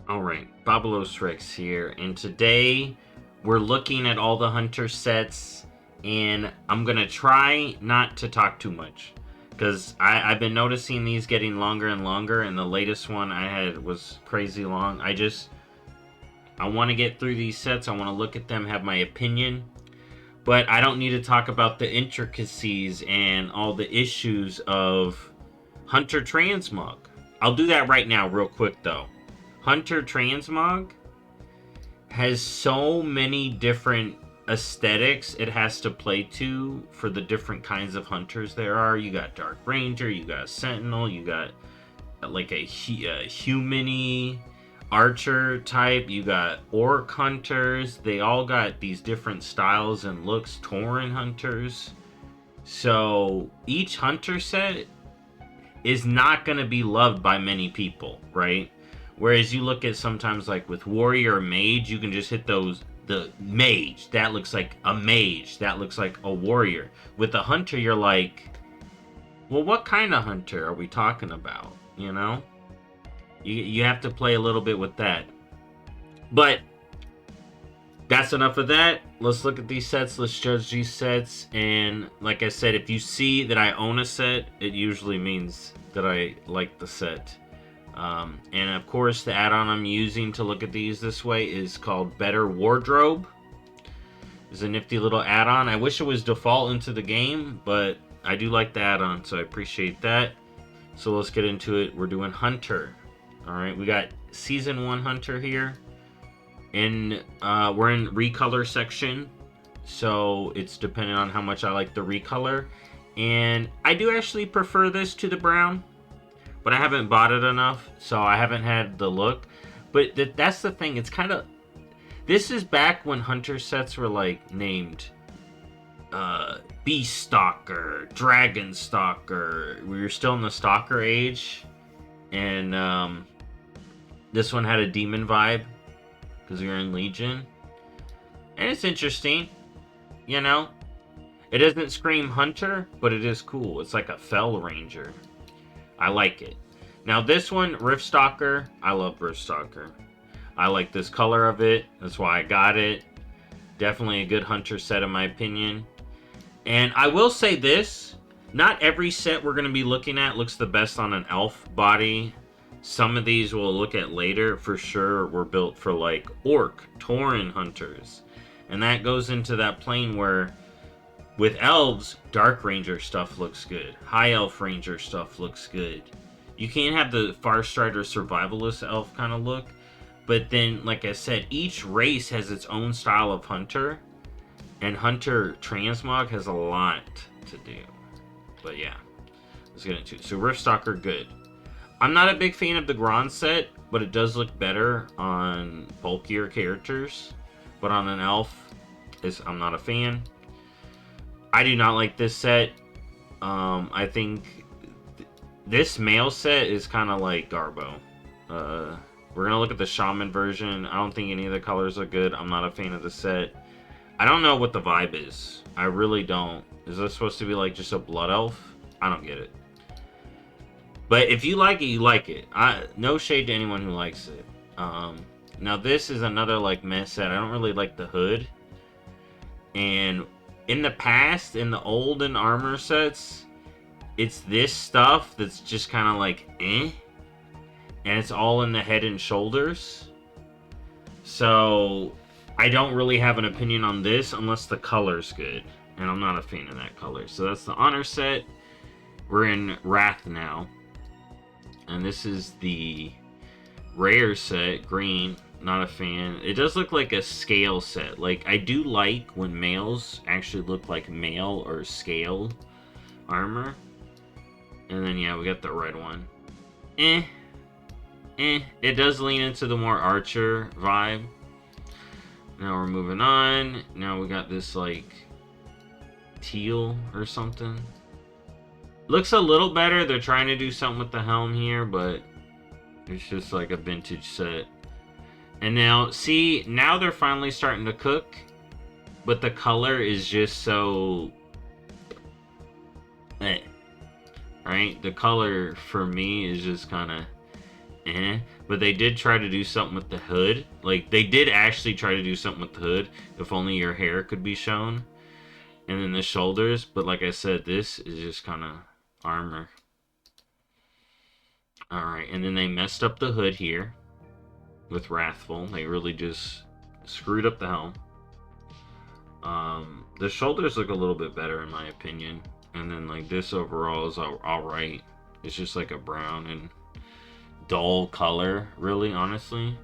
Alright, BobalosRex here, and today we're looking at all the hunter sets, and I'm gonna try not to talk too much, because I've been noticing these getting longer and longer, and the latest one I had was crazy long. I want to get through these sets, I want to look at them, have my opinion, but I don't need to talk about the intricacies and all the issues of Hunter Transmog. I'll do that right now real quick though. Hunter Transmog has so many different aesthetics it has to play to for the different kinds of hunters there are. You got Dark Ranger, you got Sentinel, you got like a human-y archer type, you got orc hunters. They all got these different styles and looks. Tauren hunters. So each hunter set is not going to be loved by many people, right? Whereas you look at sometimes like with warrior or mage, you can just hit those, the mage, that looks like a mage, that looks like a warrior. With a hunter, you're like, well, what kind of hunter are we talking about? You know? You have to play a little bit with that. But that's enough of that. Let's look at these sets. Let's judge these sets. And like I said, if you see that I own a set, it usually means that I like the set. And of course, the add-on I'm using to look at these this way is called Better Wardrobe. It's a nifty little add-on. I wish it was default into the game, but I do like the add-on, so I appreciate that. So let's get into it. We're doing Hunter. Alright, we got Season 1 Hunter here. And we're in recolor section, so it's dependent on how much I like the recolor. And I do actually prefer this to the brown, but I haven't bought it enough, so I haven't had the look. But that's the thing, it's kind of... This is back when hunter sets were like named Beast Stalker, Dragon Stalker. We were still in the Stalker age, and this one had a demon vibe because we were in Legion. And it's interesting, you know? It doesn't scream hunter, but it is cool. It's like a Fell Ranger. I like it. Now this one, Rift Stalker, I love Rift Stalker. I like this color of it. That's why I got it. Definitely a good hunter set in my opinion. And I will say this, not every set we're going to be looking at looks the best on an elf body. Some of these we'll look at later for sure were built for like orc, Tauren hunters. And that goes into that plane where with elves, Dark Ranger stuff looks good. High Elf Ranger stuff looks good. You can't have the Farstrider Survivalist Elf kind of look. But then, like I said, each race has its own style of hunter. And Hunter Transmog has a lot to do. But yeah, let's get into it. So Rift Stalker, good. I'm not a big fan of the Grand set, but it does look better on bulkier characters. But on an elf, I'm not a fan. I do not like this set. I think this male set is kind of like Garbo. We're going to look at the Shaman version. I don't think any of the colors are good. I'm not a fan of the set. I don't know what the vibe is. I really don't. Is this supposed to be like just a blood elf? I don't get it. But if you like it, you like it. No shade to anyone who likes it. Now this is another like mess set. I don't really like the hood. And in the past, in the olden armor sets, it's this stuff that's just kind of like eh. And it's all in the head and shoulders. So I don't really have an opinion on this unless the color's good. And I'm not a fan of that color. So that's the honor set. We're in Wrath now. And this is the rare set, green. Not a fan. It does look like a scale set. Like, I do like when males actually look like male or scaled armor. And then, yeah, we got the red one. It does lean into the more archer vibe. Now we're moving on. Now we got this, like, teal or something. Looks a little better. They're trying to do something with the helm here, but it's just like a vintage set. And now, see, now they're finally starting to cook, but the color is just so... right? The color, for me, is just kind of... But they did try to do something with the hood. Like, they did actually try to do something with the hood. If only your hair could be shown. And then the shoulders. But like I said, this is just kind of armor. Alright, and then they messed up the hood here. With Wrathful. They really just screwed up the helm. The shoulders look a little bit better in my opinion. And then like this overall is alright. It's just like a brown and dull color, really, honestly.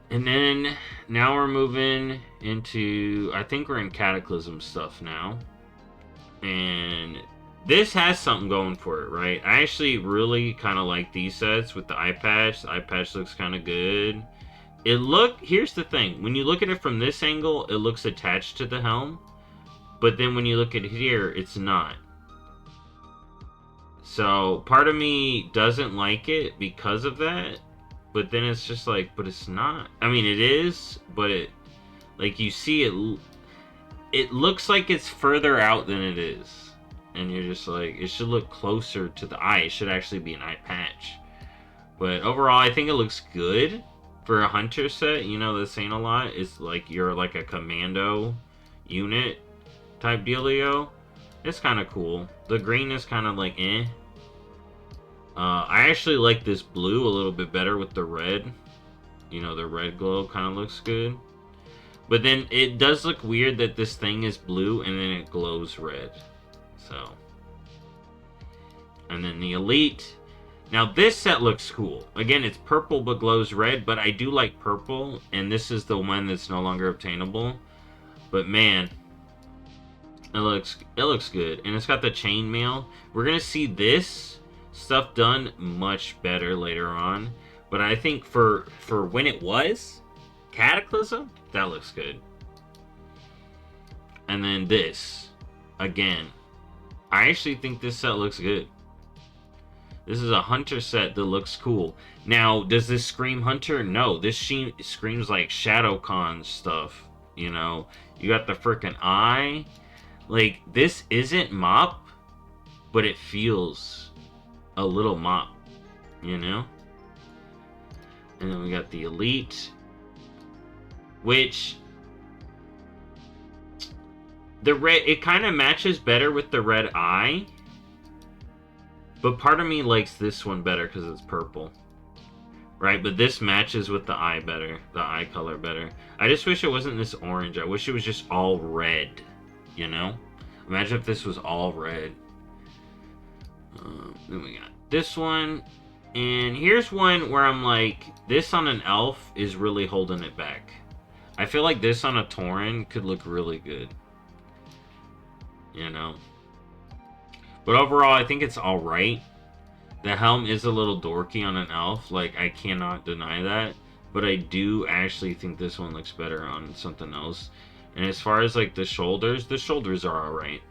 And then now we're moving into, I think we're in Cataclysm stuff now. And this has something going for it, right? I actually really kind of like these sets with the eye patch. The eye patch looks kind of good. Here's the thing. When you look at it from this angle, it looks attached to the helm. But then when you look at it here, it's not. So part of me doesn't like it because of that. But then it's just like, but it's not. I mean, it is, but it, like you see it looks like it's further out than it is. And you're just like, it should look closer to the eye. It should actually be an eye patch. But overall, I think it looks good. For a hunter set, you know, this ain't a lot. It's like you're like a commando unit type dealio. It's kind of cool. The green is kind of like eh. I actually like this blue a little bit better with the red. You know, the red glow kind of looks good. But then it does look weird that this thing is blue and then it glows red. So. And then the Elite. Now this set looks cool. Again, it's purple but glows red, but I do like purple, and this is the one that's no longer obtainable. But man, it looks good, and it's got the chainmail. We're gonna see this stuff done much better later on, but I think for when it was Cataclysm, that looks good. And then this, again, I actually think this set looks good. This is a hunter set that looks cool. Now, does this scream hunter? No, this screams like ShadowCon stuff. You know, you got the freaking eye. Like, this isn't mop, but it feels a little mop, you know? And then we got the Elite, which the red, it kind of matches better with the red eye. But part of me likes this one better because it's purple. Right? But this matches with the eye better. The eye color better. I just wish it wasn't this orange. I wish it was just all red. You know? Imagine if this was all red. Then we got this one. And here's one where I'm like, this on an elf is really holding it back. I feel like this on a Tauren could look really good. You know? But overall, I think it's alright. The helm is a little dorky on an elf. Like, I cannot deny that. But I do actually think this one looks better on something else. And as far as, like, the shoulders are alright.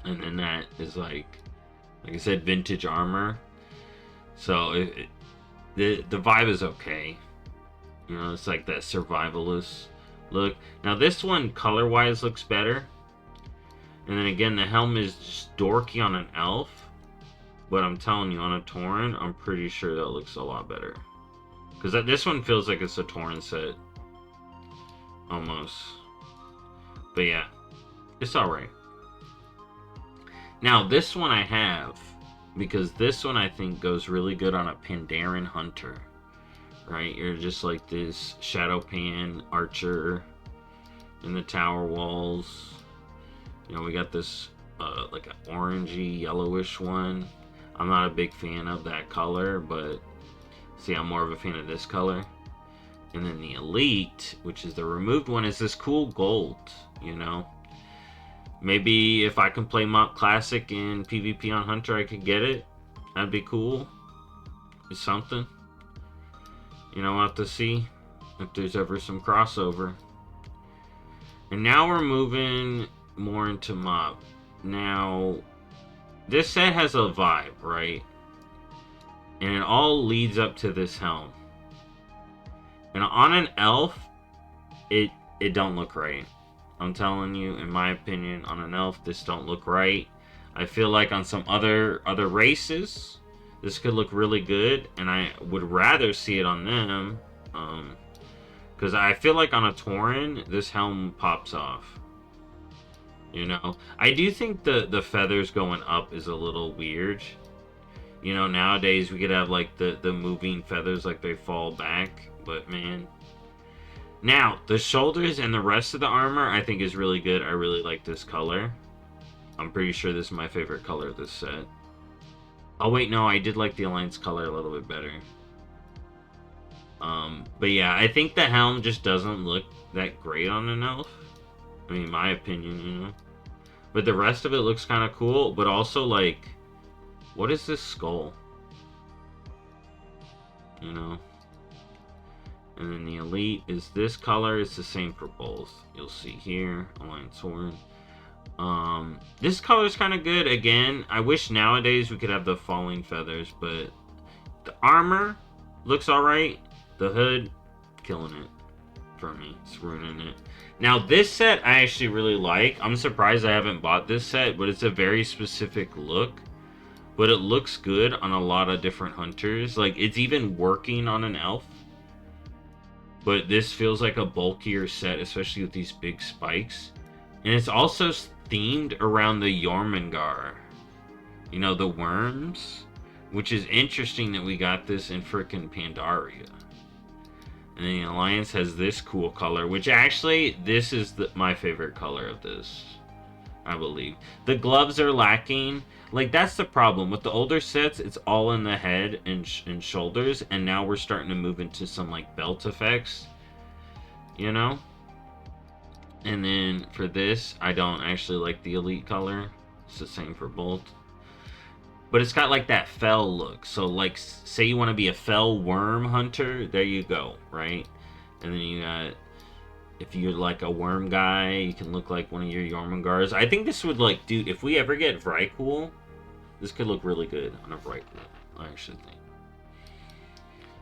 And then that is, like I said, vintage armor. So, the vibe is okay. You know, it's like that survivalist look. Now, this one, color-wise, looks better. And then again, the helm is just dorky on an elf. But I'm telling you, on a Tauren, I'm pretty sure that looks a lot better. Because this one feels like it's a Tauren set. Almost. But yeah, it's alright. Now, this one I have. Because this one I think goes really good on a Pandaren Hunter. Right? You're just like this Shadow Pan Archer in the tower walls. You know, we got this like an orangey, yellowish one. I'm not a big fan of that color, but see, I'm more of a fan of this color. And then the Elite, which is the removed one, is this cool gold, you know. Maybe if I can play Mop Classic in PvP on Hunter, I could get it. That'd be cool. It's something. You know, we'll have to see if there's ever some crossover. And now we're moving more into Mop. Now, this set has a vibe, right? And it all leads up to this helm. And on an elf, it don't look right. I'm telling you, in my opinion, on an elf, this don't look right. I feel like on some other races, This could look really good, and I would rather see it on them. Because I feel like on a Tauren, this helm pops off. You know? I do think the feathers going up is a little weird. You know, nowadays we could have like the moving feathers like they fall back. But man. Now, the shoulders and the rest of the armor I think is really good. I really like this color. I'm pretty sure this is my favorite color of this set. Oh wait, no, I did like the Alliance color a little bit better. But yeah, I think the helm just doesn't look that great on an elf. I mean, my opinion, you know. But the rest of it looks kind of cool, but also like, what is this skull? You know. And then the elite is this color. It's the same for both. You'll see here, Alliance Horn. This color is kind of good. Again, I wish nowadays we could have the falling feathers, but the armor looks alright. The hood, killing it for me. It's ruining it. Now, this set I actually really like. I'm surprised I haven't bought this set, but it's a very specific look. But it looks good on a lot of different hunters. Like, it's even working on an elf. But this feels like a bulkier set, especially with these big spikes. And it's also themed around the Jormungandr. You know, the worms. Which is interesting that we got this in frickin' Pandaria. And then the Alliance has this cool color, which actually, this is my favorite color of this, I believe. The gloves are lacking. Like, that's the problem. With the older sets, it's all in the head and shoulders, and now we're starting to move into some, like, belt effects, you know? And then for this, I don't actually like the elite color. It's the same for both. But it's got like that fell look. So like, say you want to be a fell worm hunter, there you go, right? And then you got, if you're like a worm guy, you can look like one of your Jormungandrs. I think this would like, dude, if we ever get Vrykul, this could look really good on a Vrykul, I actually think.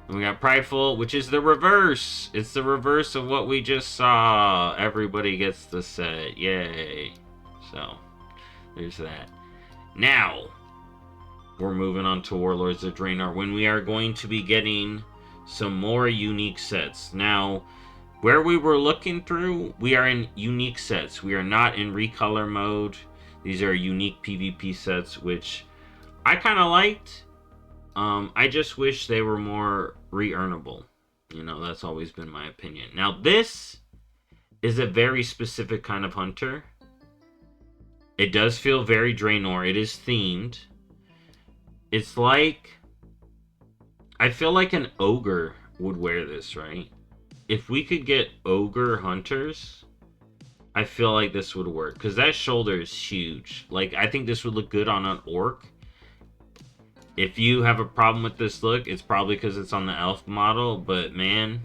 And we got Prideful, which is the reverse. It's the reverse of what we just saw. Everybody gets the set. Yay. So, there's that. Now, we're moving on to Warlords of Draenor, when we are going to be getting some more unique sets. Now, where we were looking through, we are in unique sets. We are not in recolor mode. These are unique PvP sets, which I kind of liked. I just wish they were more re-earnable. You know, that's always been my opinion. Now, this is a very specific kind of hunter. It does feel very Draenor. It is themed. It's like, I feel like an ogre would wear this, right? If we could get ogre hunters, I feel like this would work. Because that shoulder is huge. Like, I think this would look good on an orc. If you have a problem with this look, it's probably because it's on the elf model. But, man,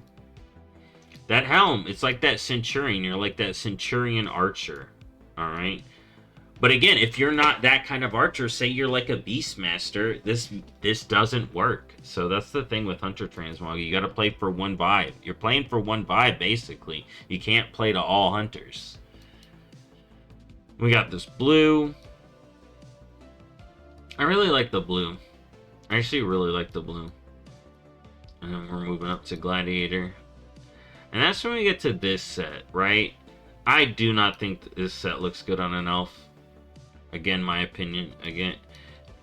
that helm, it's like that centurion. You're like that centurion archer, alright? But again, if you're not that kind of archer, say you're like a beastmaster, this doesn't work. So that's the thing with Hunter Transmog. You gotta play for one vibe. You're playing for one vibe, basically. You can't play to all hunters. We got this blue. I really like the blue. I actually really like the blue. And then we're moving up to Gladiator. And that's when we get to this set, right? I do not think this set looks good on an elf. Again, my opinion. Again,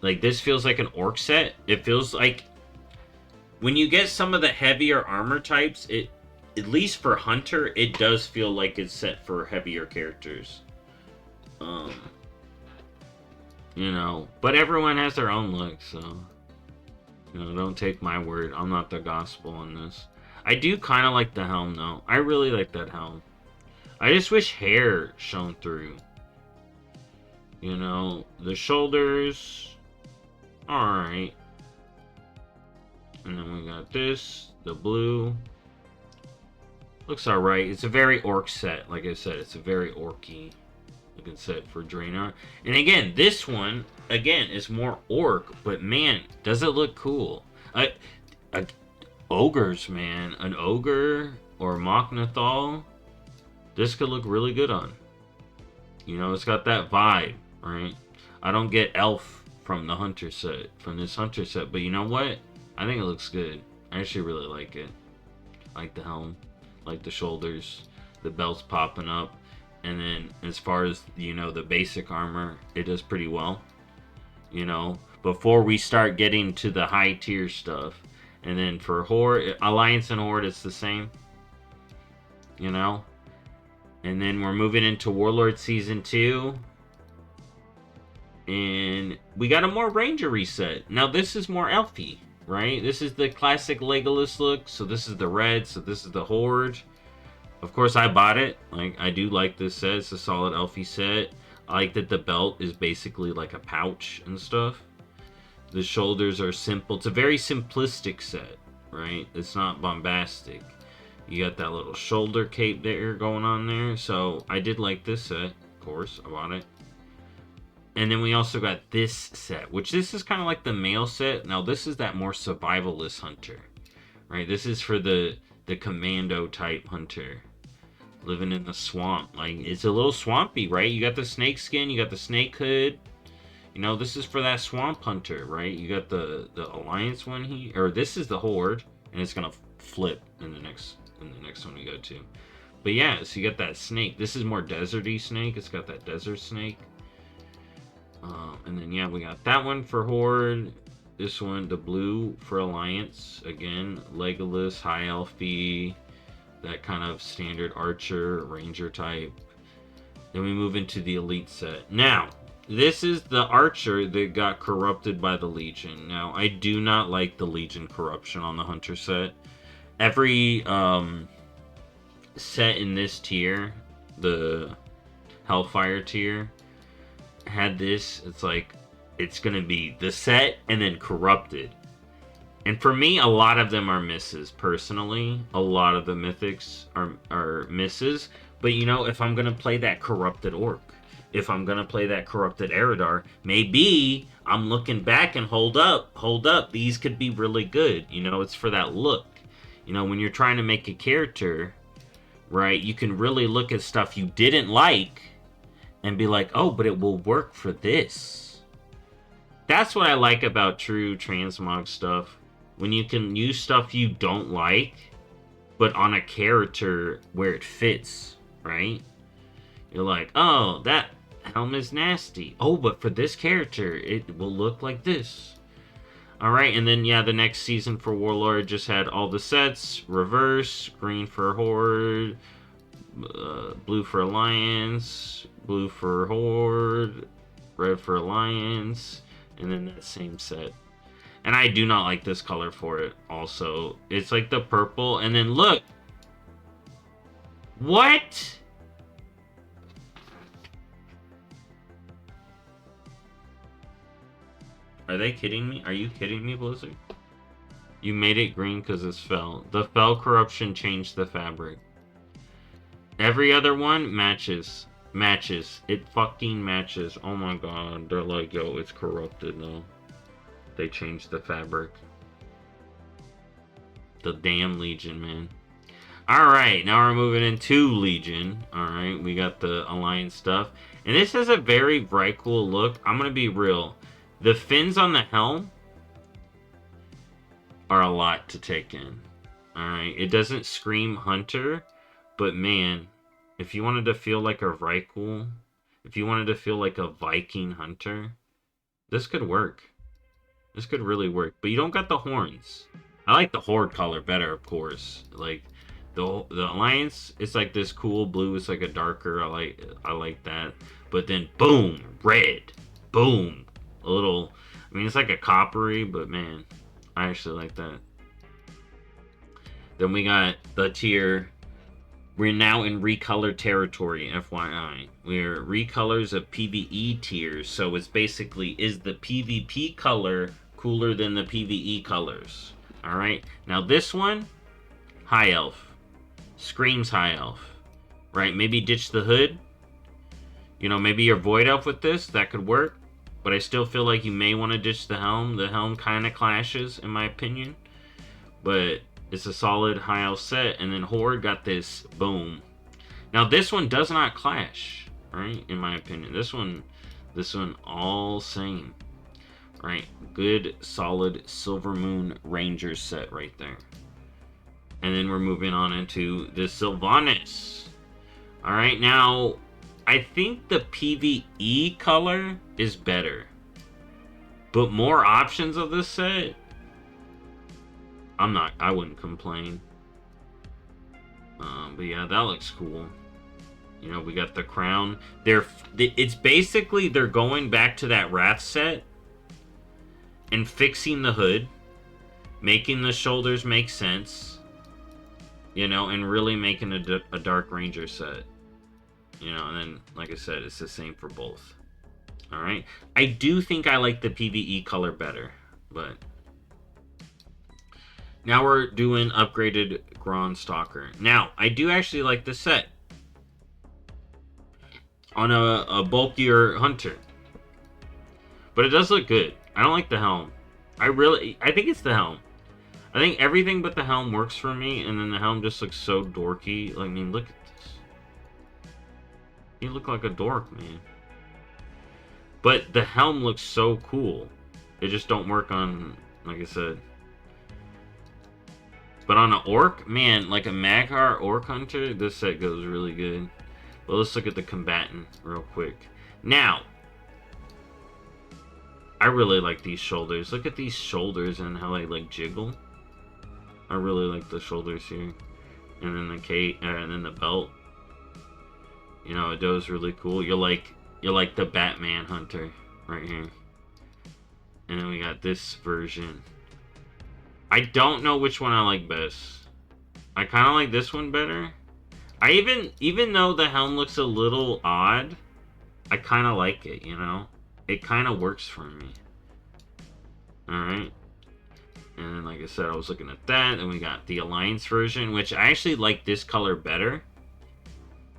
like, this feels like an orc set. It feels like when you get some of the heavier armor types, it, at least for Hunter, it does feel like it's set for heavier characters. You know, but everyone has their own look, so, you know, don't take my word. I'm not the gospel on this. I do kind of like the helm, though. I really like that helm. I just wish hair shone through. You know, the shoulders, alright. And then we got this, the blue. Looks alright. It's a very orc set. Like I said, it's a very orky looking set for Draenor. And again, this one, again, is more orc, but man, does it look cool. Ogres, man. An ogre or Mok'Nathal, this could look really good on. You know, it's got that vibe. Right? I don't get elf from the hunter set, from this hunter set. But you know what? I think it looks good. I actually really like it. I like the helm, like the shoulders, the belts popping up. And then as far as, you know, the basic armor, it does pretty well. You know, before we start getting to the high tier stuff. And then for Horde, Alliance and Horde, it's the same. You know? And then we're moving into Warlord Season 2. And we got a more Ranger reset. Now this is more elfy, right? This is the classic Legolas look. So this is the red. So this is the Horde. Of course, I bought it. Like, I do like this set. It's a solid elfy set. I like that the belt is basically like a pouch and stuff. The shoulders are simple. It's a very simplistic set, right? It's not bombastic. You got that little shoulder cape there going on there. So I did like this set, of course. I bought it. And then we also got this set, which this is kind of like the male set. Now this is that more survivalist hunter, right? This is for the commando type hunter. Living in the swamp. Like, it's a little swampy, right? You got the snake skin, you got the snake hood. You know, this is for that swamp hunter, right? You got the Alliance one here, or this is the Horde, and it's gonna flip in the next one we go to. But yeah, so you got that snake. This is more deserty snake. It's got that desert snake. And then yeah, we got that one for Horde. This one, the blue for Alliance. Again, Legolas, High Elfie, that kind of standard archer, ranger type. Then we move into the elite set. Now, this is the archer that got corrupted by the Legion. Now, I do not like the Legion corruption on the hunter set. Every set in this tier, the Hellfire tier, had this. It's like, it's gonna be the set and then corrupted. And for me, a lot of them are misses, personally. A lot of the mythics are misses. But, you know, if I'm going to play that corrupted orc, if I'm going to play that corrupted Eridar, maybe I'm looking back and hold up, these could be really good. You know, it's for that look. You know, when you're trying to make a character, right, you can really look at stuff you didn't like and be like, oh, but it will work for this. That's what I like about true transmog stuff. When you can use stuff you don't like, but on a character where it fits, right? You're like, oh, that helm is nasty. Oh, but for this character, it will look like this. Alright, and then, yeah, the next season for Warlord just had all the sets. Reverse, green for Horde, blue for Alliance, blue for Horde, red for Alliance, and then that same set. And I do not like this color for it also. It's like the purple. And then look. What? Are they kidding me? Are you kidding me, Blizzard? You made it green because it's fell. The fell corruption changed the fabric. Every other one matches. Matches. It fucking matches. Oh my god. They're like, yo, it's corrupted now. They changed the fabric. The damn Legion, man. Alright, now we're moving into Legion. Alright, we got the Alliance stuff. And this has a very cool look. I'm going to be real. The fins on the helm are a lot to take in. Alright, it doesn't scream Hunter. But man, if you wanted to feel like a Vrykul, if you wanted to feel like a Viking Hunter, this could work. This could really work, but you don't got the horns. I like the Horde color better, of course. Like the Alliance, it's like this cool blue. It's like a darker. I like that. But then boom, red, boom, a little. I mean, it's like a coppery, but man, I actually like that. Then we got the tier. We're now in recolor territory, FYI. We're recolors of PvE tiers, so it's basically, is the PvP color cooler than the PvE colors? Alright, now this one, High Elf. Screams High Elf. Right, maybe ditch the hood. You know, maybe you're Void Elf with this, that could work. But I still feel like you may want to ditch the helm. The helm kind of clashes, in my opinion. But it's a solid High Elf set, and then Horde got this, boom. Now this one does not clash, right? In my opinion, this one all same. right? Good, solid Silver Moon Ranger set right there. And then we're moving on into the Sylvanas. Alright, now, I think the PvE color is better. But more options of this set, I wouldn't complain. But yeah, that looks cool. You know, we got the crown. It's basically, they're going back to that Wrath set and fixing the hood, making the shoulders make sense, you know, and really making a Dark Ranger set. You know, and then, like I said, it's the same for both. Alright? I do think I like the PvE color better, but... Now we're doing upgraded Grand Stalker. Now, I do actually like this set. On a bulkier hunter. But it does look good. I don't like the helm. I think it's the helm. I think everything but the helm works for me, and then the helm just looks so dorky. Like, I mean, look at this. You look like a dork, man. But the helm looks so cool. It just don't work on, like I said. But on an orc, man, like a Maghar orc hunter, this set goes really good. Well, let's look at the combatant real quick. Now, I really like these shoulders. Look at these shoulders and how they like jiggle. I really like the shoulders here, and then the cape, and then the belt. You know, it does really cool. You're like the Batman hunter right here. And then we got this version. I don't know which one I like best. I kind of like this one better. Even though the helm looks a little odd, I kind of like it, you know? It kind of works for me. Alright. And then, like I said, I was looking at that. And we got the Alliance version, which I actually like this color better.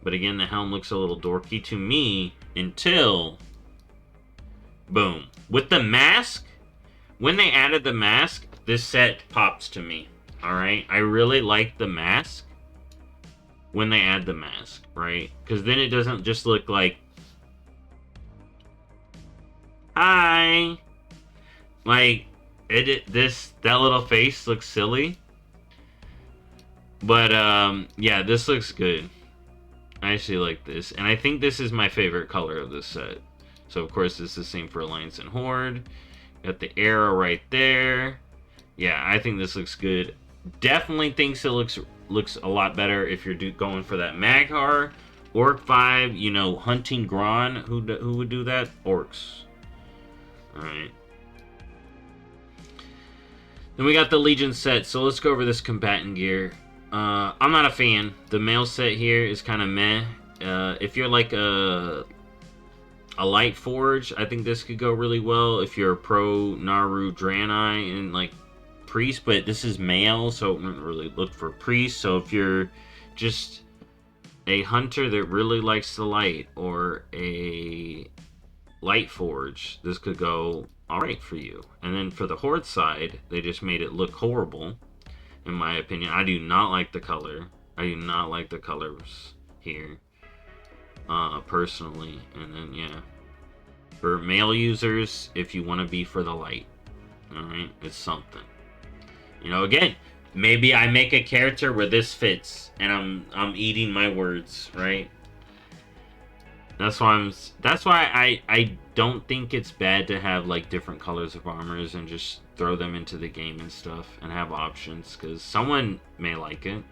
But again, the helm looks a little dorky to me until... boom. With the mask, when they added the mask, this set pops to me. Alright? I really like the mask when they add the mask, right? Because then it doesn't just look like... hi! Like, that little face looks silly. But, yeah, this looks good. I actually like this. And I think this is my favorite color of this set. So, of course, this is the same for Alliance and Horde. Got the arrow right there. Yeah, I think this looks good. Definitely thinks it looks a lot better if you're going for that Maghar. Orc 5, you know, hunting Gron. Who would do that? Orcs. Alright. Then we got the Legion set. So let's go over this combatant gear. I'm not a fan. The male set here is kind of meh. If you're like a Light Forge, I think this could go really well. If you're a pro Naru Draenei and like Priest, but this is male, so I wouldn't really look for Priest. So if you're just a hunter that really likes the light or a Light Forge, this could go alright for you. And then for the Horde side, they just made it look horrible. In my opinion, I do not like the color. I do not like the colors here, personally. And then, yeah, for male users, if you want to be for the light, alright, it's something. You know, again, maybe I make a character where this fits, and I'm eating my words, right? That's why I don't think it's bad to have like different colors of armors and just throw them into the game and stuff and have options, because someone may like it.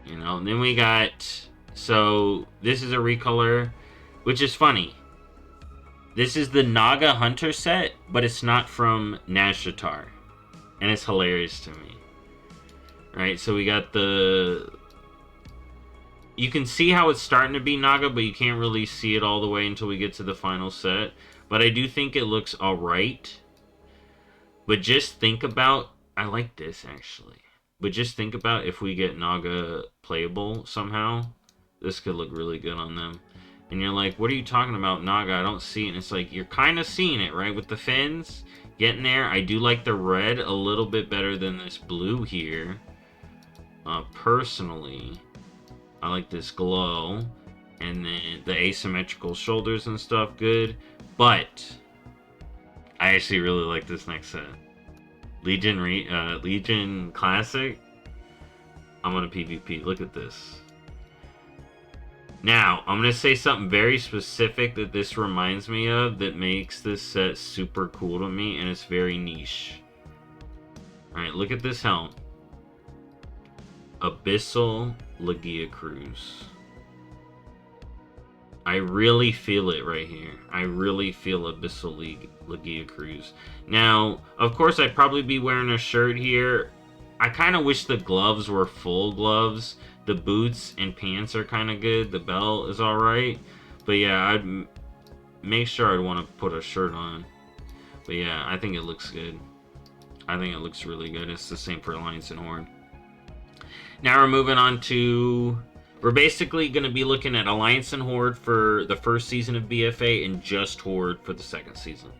You know, and then we got, so this is a recolor, which is funny. This is the Naga Hunter set, but it's not from Nazjatar. And it's hilarious to me. Right, so we got the... You can see how it's starting to be Naga, but you can't really see it all the way until we get to the final set. But I do think it looks alright. But just think about... I like this, actually. But just think about if we get Naga playable somehow. This could look really good on them. And you're like, what are you talking about, Naga? I don't see it. And it's like, you're kind of seeing it, right? With the fins. Getting there. I do like the red a little bit better than this blue here. Personally. I like this glow. And then the asymmetrical shoulders and stuff, good. But I actually really like this next set. Legion Classic. I'm on a PvP. Look at this. Now, I'm going to say something very specific that this reminds me of that makes this set super cool to me, and it's very niche. Alright, look at this helm. Abyssal Legia Cruise. I really feel it right here. I really feel Abyssal Legia Cruise. Now, of course, I'd probably be wearing a shirt here. I kind of wish the gloves were full gloves. The boots and pants are kind of good. The belt is alright. But yeah, I'd make sure I'd want to put a shirt on. But yeah, I think it looks good. I think it looks really good. It's the same for Alliance and Horde. Now we're moving on to... We're basically going to be looking at Alliance and Horde for the first season of BFA and just Horde for the second season.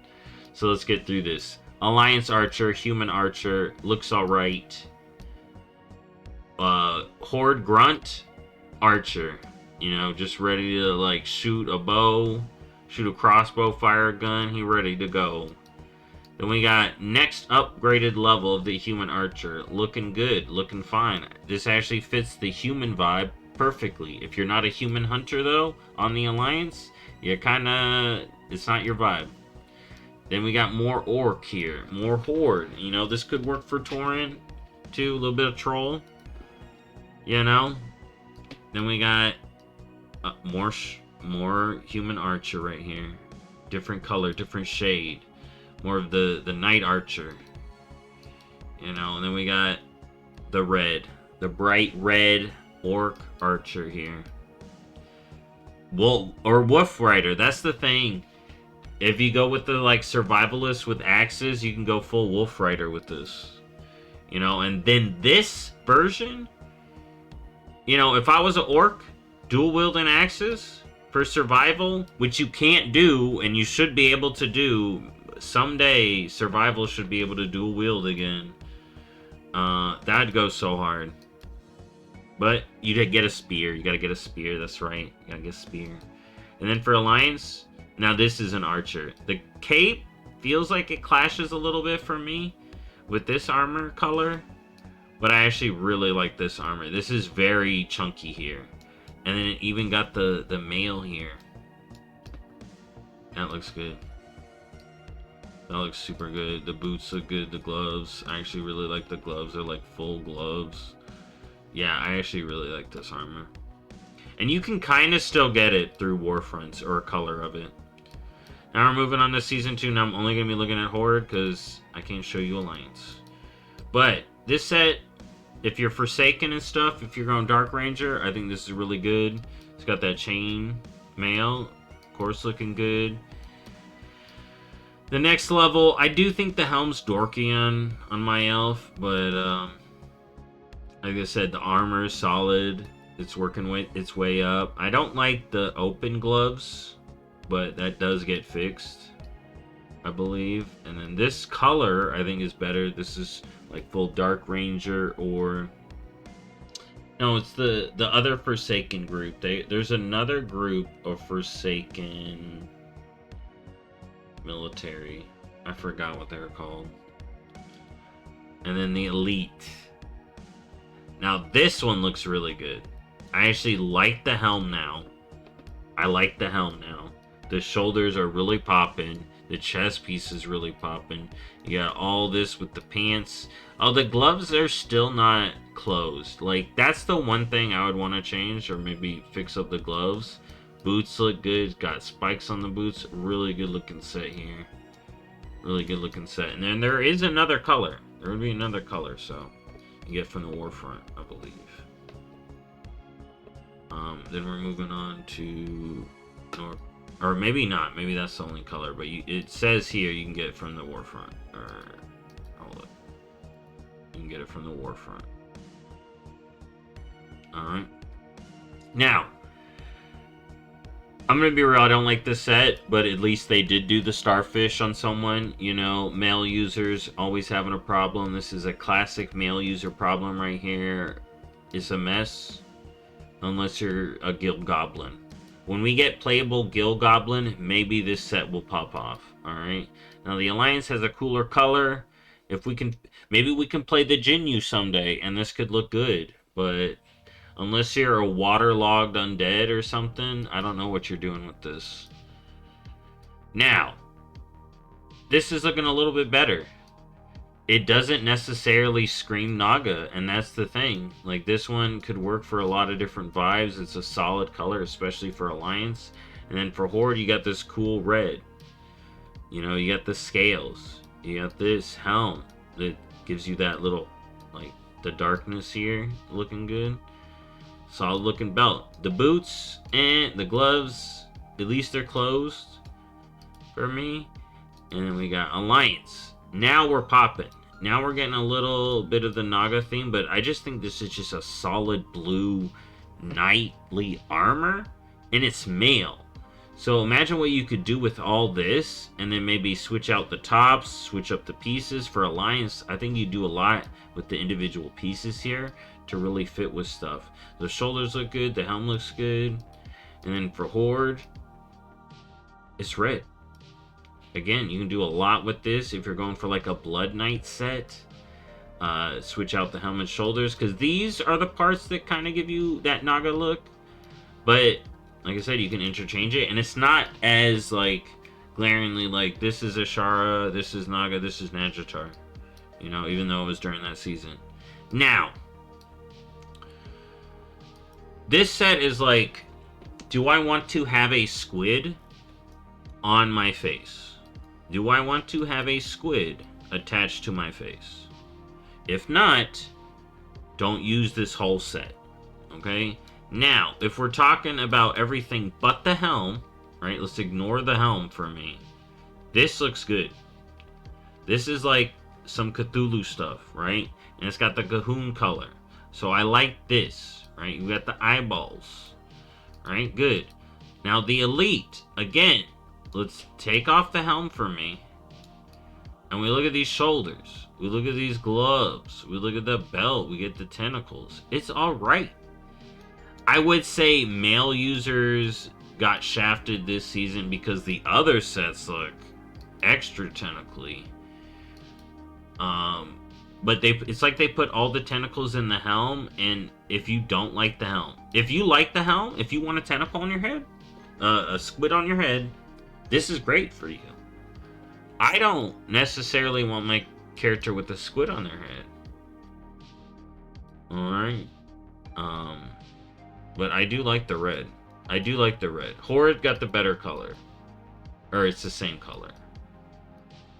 So let's get through this. Alliance Archer, Human Archer, looks alright. Horde Grunt Archer, you know, just ready to like shoot a bow, shoot a crossbow, fire a gun, he ready to go. Then we got next upgraded level of the Human Archer, looking good, looking fine. This actually fits the human vibe perfectly. If you're not a human hunter though, on the Alliance, you're kinda, it's not your vibe. Then we got more Orc here, more Horde, you know, this could work for Tauren too, a little bit of Troll. You know? Then we got more Human Archer right here. Different color, different shade. More of the Night Archer. You know, and then we got the red. The bright red Orc Archer here. Wolf Rider, that's the thing. If you go with the like survivalist with axes, you can go full Wolf Rider with this. You know, and then this version... You know, if I was an orc, dual wielding axes for survival, which you can't do, and you should be able to do someday, survival should be able to dual wield again. That'd go so hard. But you'd get a spear. You gotta get a spear, that's right. You gotta get a spear. And then for Alliance, now this is an archer. The cape feels like it clashes a little bit for me with this armor color. But I actually really like this armor. This is very chunky here. And then it even got the mail here. That looks good. That looks super good. The boots look good. The gloves. I actually really like the gloves. They're like full gloves. Yeah, I actually really like this armor. And you can kind of still get it through Warfronts or a color of it. Now we're moving on to Season 2. Now I'm only going to be looking at Horde because I can't show you Alliance. But this set, if you're Forsaken and stuff, if you're going Dark Ranger, I think this is really good. It's got that chain mail, of course, looking good. The next level, I do think the helm's dorky on my elf, but like I said, the armor is solid. It's working its way up. I don't like the open gloves, but that does get fixed, I believe. And then this color, I think, is better. This is like full Dark Ranger, or no, it's the other Forsaken group. There's another group of Forsaken military. I forgot what they were called. And then the Elite. Now this one looks really good. I actually like the helm now. I like the helm now. The shoulders are really popping. The chest piece is really popping. You got all this with the pants. Oh, the gloves are still not closed. Like, that's the one thing I would want to change, or maybe fix up the gloves. Boots look good. Got spikes on the boots. Really good looking set here. Really good looking set. And then there is another color. There would be another color, so you get from the Warfront, I believe. Then we're moving on to North. Or maybe not. Maybe that's the only color. But it says here you can get it from the Warfront. Or, hold up. You can get it from the Warfront. Alright. Now, I'm going to be real. I don't like this set. But at least they did do the starfish on someone. You know, male users always having a problem. This is a classic male user problem right here. It's a mess. Unless you're a guild goblin. When we get playable guild goblin, maybe this set will pop off. Alright. Now the Alliance has a cooler color. If we can, maybe we can play the Jinyu someday, and this could look good. But unless you're a waterlogged undead or something, I don't know what you're doing with this. Now, this is looking a little bit better. It doesn't necessarily scream Naga, and that's the thing. Like, this one could work for a lot of different vibes. It's a solid color, especially for Alliance. And then for Horde, you got this cool red. You know, you got the scales. You got this helm that gives you that little, like, the darkness here looking good. Solid looking belt. The boots and the gloves, at least they're closed for me. And then we got Alliance. Now we're popping. Now we're getting a little bit of the Naga theme, but I just think this is just a solid blue knightly armor, and it's mail. So imagine what you could do with all this, and then maybe switch out the tops, switch up the pieces. For Alliance, I think you do a lot with the individual pieces here to really fit with stuff. The shoulders look good, the helm looks good, and then for Horde, it's red. Again, you can do a lot with this if you're going for like a Blood Knight set. Switch out the helmet shoulders, because these are the parts that kind of give you that Naga look. But, like I said, you can interchange it, and it's not as, like, glaringly like, this is Ashara, this is Naga, this is Nadjatar. You know, even though it was during that season. Now, this set is like, do I want to have a squid on my face? Do I want to have a squid attached to my face? If not, don't use this whole set, okay? Now, if we're talking about everything but the helm, right? Let's ignore the helm for me. This looks good. This is like some Cthulhu stuff, right? And it's got the Cahoon color. So I like this, right? You got the eyeballs, right? Good. Now the Elite, again, let's take off the helm for me. And we look at these shoulders. We look at these gloves. We look at the belt. We get the tentacles. It's alright. I would say male users got shafted this season because the other sets look extra tentacly. But it's like they put all the tentacles in the helm, and if you don't like the helm, if you like the helm, if you want a tentacle on your head, a squid on your head, this is great for you. I don't necessarily want my character with a squid on their head. Alright. But I do like the red. I do like the red. Horde got the better color. Or it's the same color.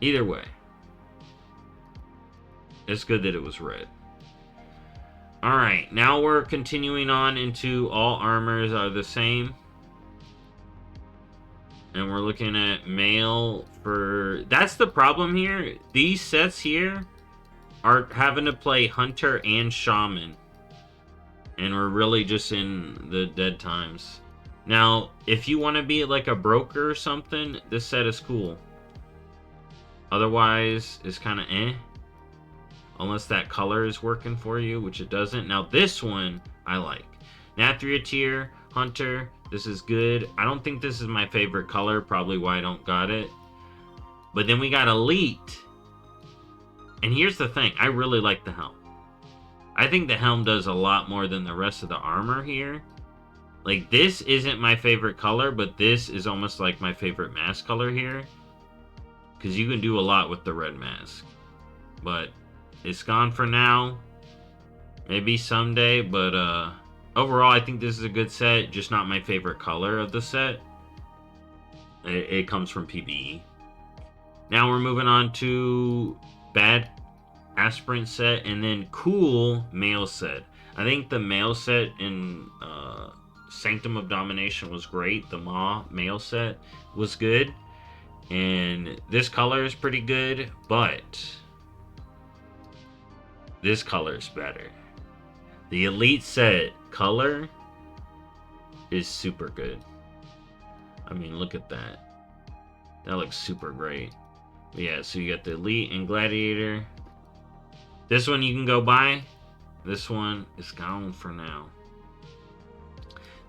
Either way. It's good that it was red. Alright, now we're continuing on into all armors are the same. And we're looking at male for... That's the problem here. These sets here are having to play Hunter and Shaman. And we're really just in the dead times. Now, if you want to be like a broker or something, this set is cool. Otherwise, it's kind of eh. Unless that color is working for you, which it doesn't. Now, this one, I like. Nathria tier, Hunter, this is good. I don't think this is my favorite color, probably why I don't got it. But then we got Elite. And here's the thing, I really like the helm. I think the helm does a lot more than the rest of the armor here. Like, this isn't my favorite color, but this is almost like my favorite mask color here. Because you can do a lot with the red mask. But it's gone for now. Maybe someday, but overall I think this is a good set, just not my favorite color of the set. It comes from PBE. Now we're moving on to bad aspirant set and then cool male set. I think the male set in Sanctum of Domination was great. The Maw male set was good. And this color is pretty good, but this color is better. The Elite set color is super good. I mean, look at that. That looks super great. But yeah, so you got the Elite and Gladiator. This one you can go buy. This one is gone for now.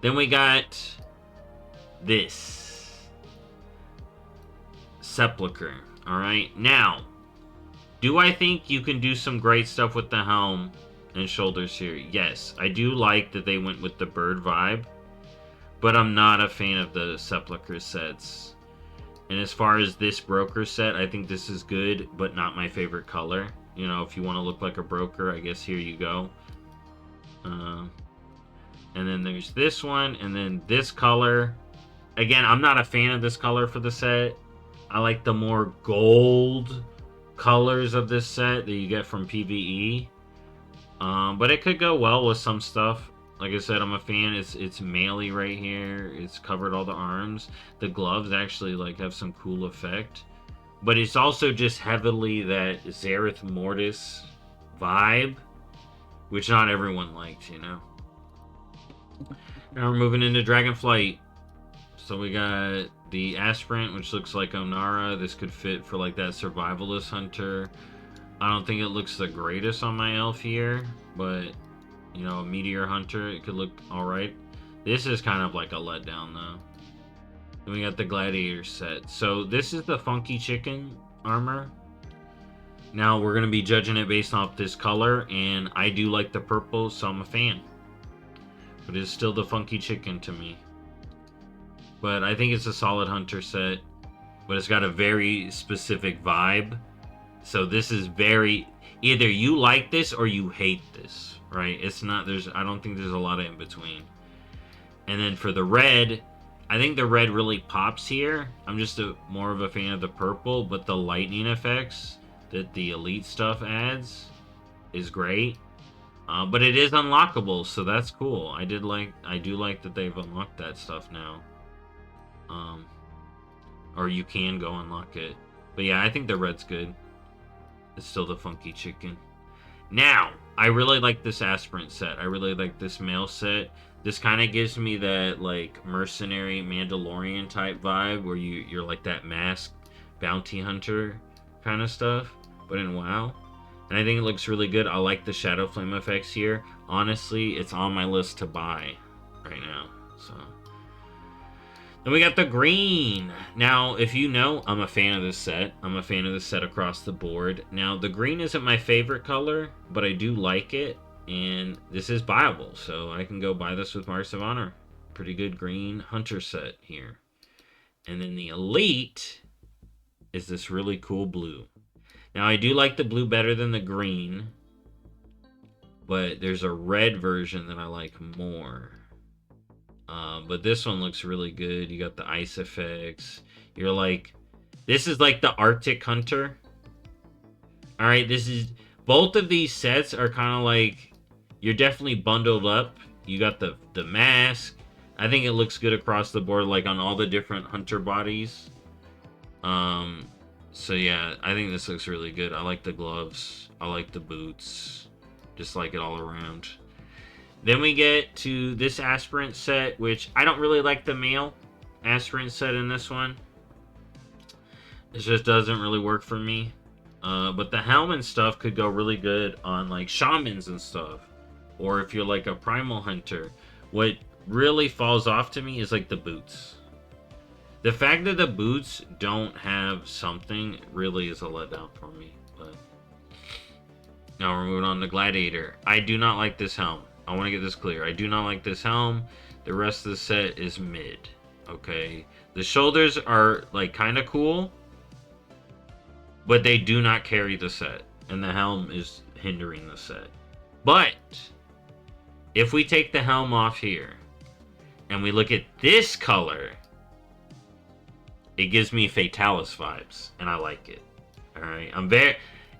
Then we got this Sepulcher. Alright, now, do I think you can do some great stuff with the helm and shoulders here? Yes, I do like that they went with the bird vibe, but I'm not a fan of the Sepulchre sets. And as far as this broker set, I think this is good, but not my favorite color. You know, if you want to look like a broker, I guess here you go. And then there's this one, and then this color. Again, I'm not a fan of this color for the set. I like the more gold colors of this set that you get from PvE. But it could go well with some stuff. Like I said, I'm a fan. It's melee right here. It's covered all the arms. The gloves actually like have some cool effect. But it's also just heavily that Zereth Mortis vibe, which not everyone likes, you know. Now we're moving into Dragonflight. So we got the Aspirant, which looks like Onara. This could fit for like that survivalist hunter. I don't think it looks the greatest on my elf here, but you know, a meteor hunter, it could look alright. This is kind of like a letdown though. Then we got the gladiator set. So this is the funky chicken armor. Now we're gonna be judging it based off this color, and I do like the purple, so I'm a fan. But it's still the funky chicken to me. But I think it's a solid hunter set, but it's got a very specific vibe. So this is very, either you like this or you hate this, right? It's not, I don't think there's a lot of in between. And then for the red, I think the red really pops here. I'm just more of a fan of the purple, but the lightning effects that the elite stuff adds is great. But it is unlockable, so that's cool. I do like that they've unlocked that stuff now. Or you can go unlock it. But yeah, I think the red's good. It's still the funky chicken. Now, I really like this aspirant set. I really like this male set. This kind of gives me that like mercenary Mandalorian type vibe where you're like that masked bounty hunter kind of stuff, but in WoW. And I think it looks really good. I like the shadow flame effects here. Honestly, it's on my list to buy right now. So then we got the green. Now, if you know, I'm a fan of this set. I'm a fan of this set across the board. Now, the green isn't my favorite color, but I do like it. And this is buyable, so I can go buy this with Marks of Honor. Pretty good green hunter set here. And then the elite is this really cool blue. Now, I do like the blue better than the green, but there's a red version that I like more. But this one looks really good. You got the ice effects. You're like, this is like the Arctic Hunter. All right, both of these sets are kind of like, you're definitely bundled up. You got the mask. I think it looks good across the board, like on all the different hunter bodies. So yeah, I think this looks really good. I like the gloves. I like the boots. Just like it all around. Then we get to this aspirant set, which I don't really like the male aspirant set in this one. It just doesn't really work for me. But the helm and stuff could go really good on like shamans and stuff. Or if you're like a primal hunter. What really falls off to me is like the boots. The fact that the boots don't have something really is a letdown for me. But now we're moving on to Gladiator. I do not like this helm. I want to get this clear. I do not like this helm. The rest of the set is mid. Okay. The shoulders are like kind of cool, but they do not carry the set. And the helm is hindering the set. But if we take the helm off here and we look at this color, it gives me Fatalis vibes, and I like it. All right,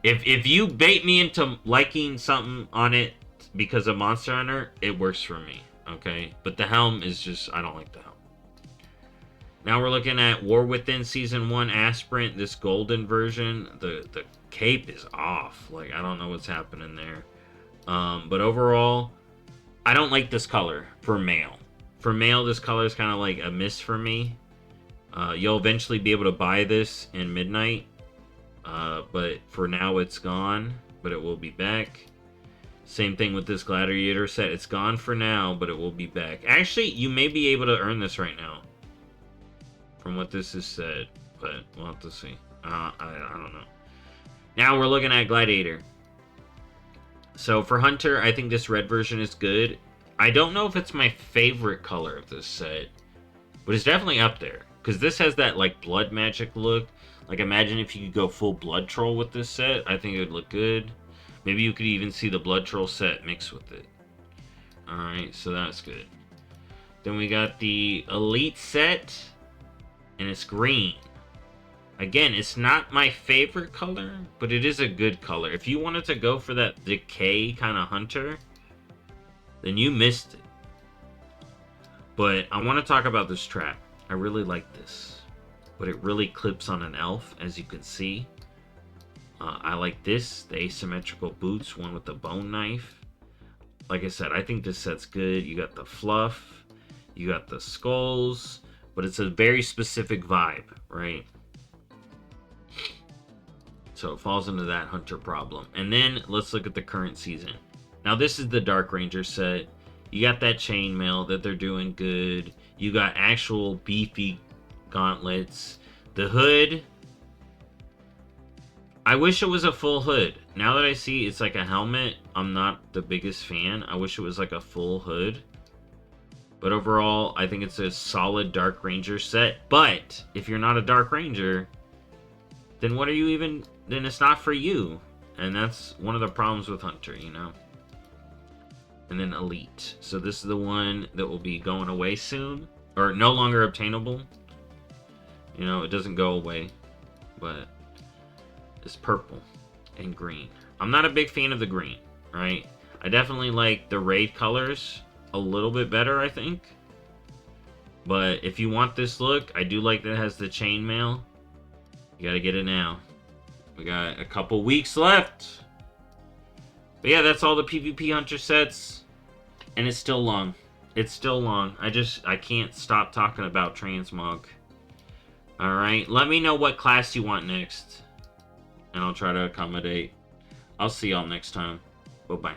if you bait me into liking something on it because of Monster Hunter, it works for me. Okay, but the helm is just, I don't like the helm. Now we're looking at War Within Season 1 Aspirant, this golden version. The cape is off. Like, I don't know what's happening there. But overall, I don't like this color for male. For male, this color is kind of like a miss for me. You'll eventually be able to buy this in Midnight. But for now, it's gone. But it will be back. Same thing with this Gladiator set. It's gone for now, but it will be back. Actually, you may be able to earn this right now. From what this is said. But we'll have to see. I don't know. Now we're looking at Gladiator. So for Hunter, I think this red version is good. I don't know if it's my favorite color of this set, but it's definitely up there. Because this has that, like, blood magic look. Like, imagine if you could go full blood troll with this set. I think it would look good. Maybe you could even see the blood troll set mixed with it. Alright, so that's good. Then we got the Elite set, and it's green. Again, it's not my favorite color, but it is a good color. If you wanted to go for that decay kind of Hunter, then you missed it. But I want to talk about this trap. I really like this, but it really clips on an elf, as you can see. I like this, the asymmetrical boots, one with the bone knife. Like I said, I think this set's good. You got the fluff, you got the skulls, but it's a very specific vibe, right? So it falls into that Hunter problem. And then let's look at the current season. Now this is the Dark Ranger set. You got that chainmail that they're doing good. You got actual beefy gauntlets. The hood, I wish it was a full hood. Now that I see it's like a helmet, I'm not the biggest fan. I wish it was like a full hood. But overall, I think it's a solid Dark Ranger set. But if you're not a Dark Ranger, then what are you even... then it's not for you. And that's one of the problems with Hunter, you know? And then Elite. So this is the one that will be going away soon. Or no longer obtainable. You know, it doesn't go away. But it's purple and green. I'm not a big fan of the green, right? I definitely like the raid colors a little bit better, I think. But if you want this look, I do like that it has the chainmail. You gotta get it now. We got a couple weeks left. But yeah, that's all the PvP Hunter sets. And it's still long. It's still long. I can't stop talking about Transmog. Alright, let me know what class you want next. And I'll try to accommodate. I'll see y'all next time. Bye-bye.